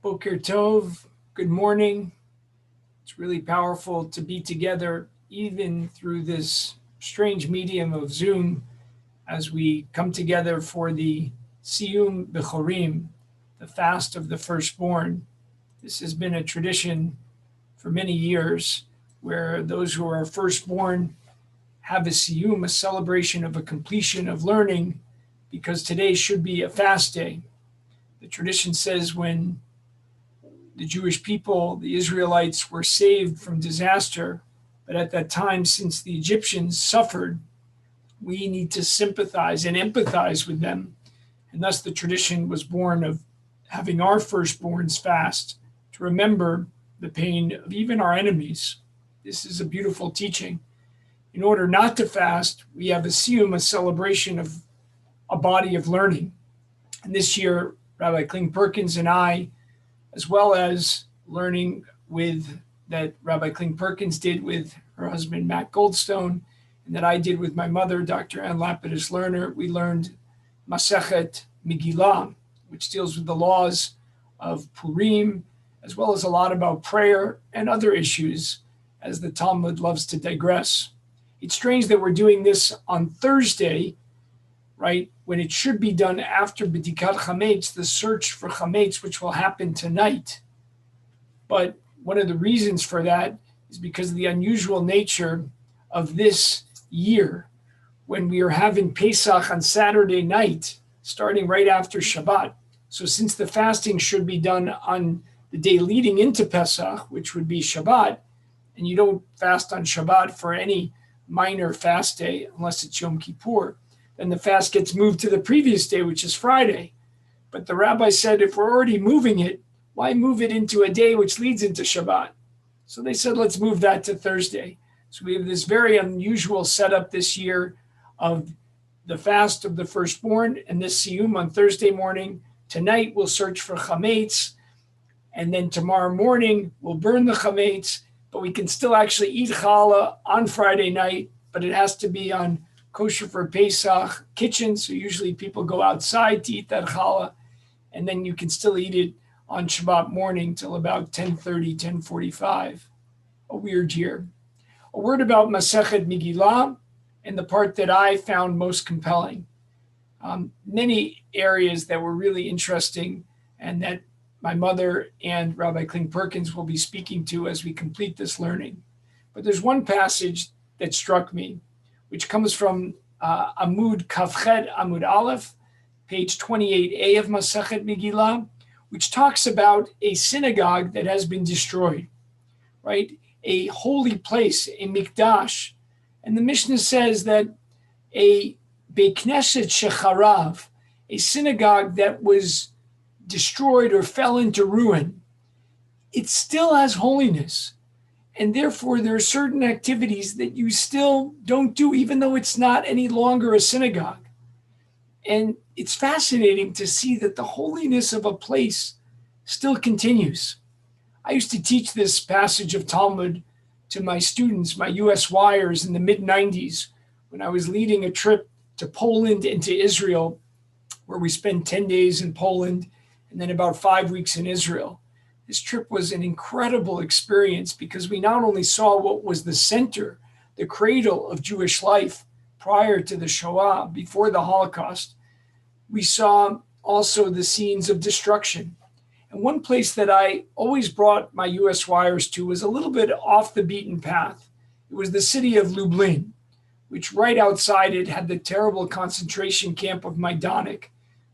Boker Tov, good morning. It's really powerful to be together, even through this strange medium of Zoom, as we come together for the Siyum B'chorim, the fast of the firstborn. This has been a tradition for many years, where those who are firstborn have a Siyum, a celebration of a completion of learning, because today should be a fast day. The tradition says when the Jewish people, the Israelites, were saved from disaster, but at that time, since the Egyptians suffered, we need to sympathize and empathize with them. And thus the tradition was born of having our firstborns fast to remember the pain of even our enemies. This is a beautiful teaching. In order not to fast, we have a siyum, a celebration of a body of learning. And this year, Rabbi Kling Perkins and I, as well as learning with that Rabbi Kling Perkins did with her husband, Matt Goldstone, and that I did with my mother, Dr. Ann Lapidus Lerner, we learned Masechet Megillah, which deals with the laws of Purim, as well as a lot about prayer and other issues, as the Talmud loves to digress. It's strange that we're doing this on Thursday, right, when it should be done after B'dikat Chametz, the search for Chametz, which will happen tonight. But one of the reasons for that is because of the unusual nature of this year, when we are having Pesach on Saturday night, starting right after Shabbat. So since the fasting should be done on the day leading into Pesach, which would be Shabbat, and you don't fast on Shabbat for any minor fast day unless it's Yom Kippur, then the fast gets moved to the previous day, which is Friday. But the rabbi said, if we're already moving it, why move it into a day which leads into Shabbat? So they said, let's move that to Thursday. So we have this very unusual setup this year of the fast of the firstborn and this siyum on Thursday morning. Tonight we'll search for chametz, and then tomorrow morning we'll burn the chametz, but we can still actually eat challah on Friday night, but it has to be on kosher for Pesach kitchen. So usually people go outside to eat that challah, and then you can still eat it on Shabbat morning till about 10:30, 10:45. A weird year. A word about Masechet Megillah and the part that I found most compelling. Many areas that were really interesting and that my mother and Rabbi Kling Perkins will be speaking to as we complete this learning. But there's one passage that struck me, which comes from Amud Kavchet Amud Aleph, page 28a of Masechet Megillah, which talks about a synagogue that has been destroyed, right? A holy place, a mikdash. And the Mishnah says that a Beit Knesset shecharav, a synagogue that was destroyed or fell into ruin, it still has holiness. And therefore, there are certain activities that you still don't do, even though it's not any longer a synagogue. And it's fascinating to see that the holiness of a place still continues. I used to teach this passage of Talmud to my students, my US Wires in the mid-90s, when I was leading a trip to Poland and to Israel, where we spent 10 days in Poland and then about 5 weeks in Israel. This trip was an incredible experience because we not only saw what was the center, the cradle of Jewish life prior to the Shoah, before the Holocaust, we saw also the scenes of destruction. And one place that I always brought my US Wires to was a little bit off the beaten path. It was the city of Lublin, which right outside it had the terrible concentration camp of Majdanek,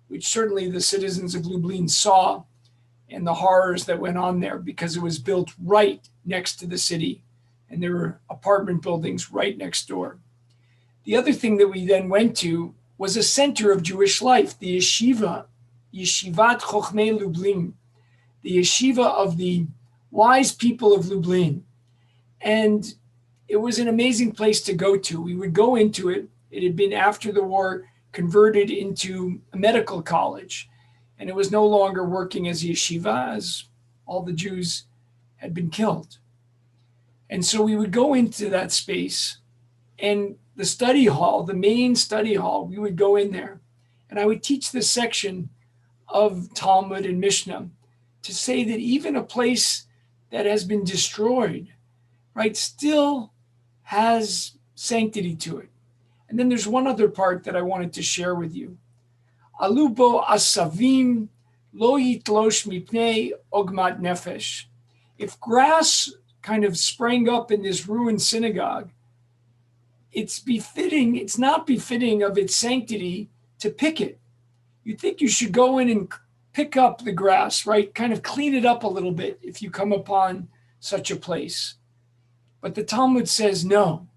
which certainly the citizens of Lublin saw, and the horrors that went on there because it was built right next to the city, and there were apartment buildings right next door. The other thing that we then went to was a center of Jewish life, the yeshiva, Yeshivat Chochmei Lublin, the yeshiva of the wise people of Lublin. And it was an amazing place to go to. We would go into it. It had been, after the war, converted into a medical college. And it was no longer working as a yeshiva, as all the Jews had been killed. And so we would go into that space, and the study hall, the main study hall, we would go in there. And I would teach this section of Talmud and Mishnah. to say that even a place that has been destroyed, right, still has sanctity to it. And then there's one other part that I wanted to share with you. Alubo asavim lo yitlosh mipnei ogmat nefesh. If grass kind of sprang up in this ruined synagogue, it's not befitting of its sanctity to pick it. You think you should go in and pick up the grass, right? Kind of clean it up a little bit if you come upon such a place. But the Talmud says no.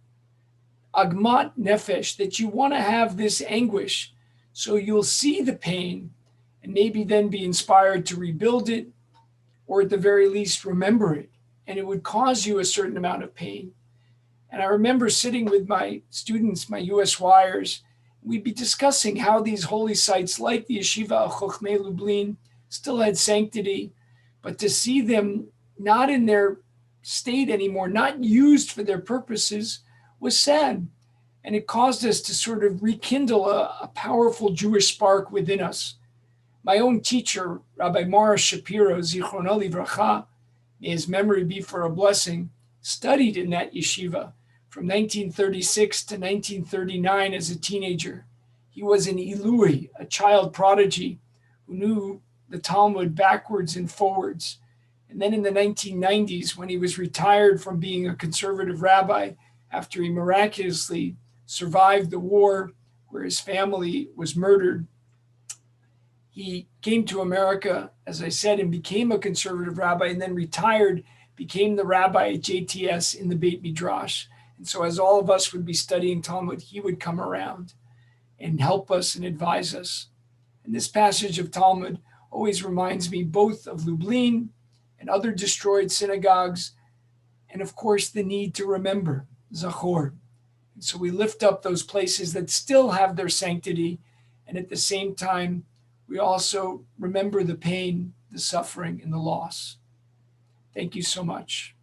Agmat nefesh, that you want to have this anguish so you'll see the pain and maybe then be inspired to rebuild it, or at the very least remember it. And it would cause you a certain amount of pain. And I remember sitting with my students, my USYers, we'd be discussing how these holy sites like the Yeshiva Chochmei Lublin still had sanctity, but to see them not in their state anymore, not used for their purposes, was sad. And it caused us to sort of rekindle a powerful Jewish spark within us. My own teacher, Rabbi Morris Shapiro, Zichrono Livracha, may his memory be for a blessing, studied in that yeshiva from 1936 to 1939 as a teenager. He was an Ilui, a child prodigy who knew the Talmud backwards and forwards. And then in the 1990s, when he was retired from being a conservative rabbi after he miraculously survived the war where his family was murdered, he came to America, as I said, and became a conservative rabbi, and then retired, became the rabbi at JTS in the Beit Midrash. And so as all of us would be studying Talmud, he would come around and help us and advise us. And this passage of Talmud always reminds me both of Lublin and other destroyed synagogues, and of course the need to remember, Zachor. And so we lift up those places that still have their sanctity, and at the same time, we also remember the pain, the suffering, and the loss. Thank you so much.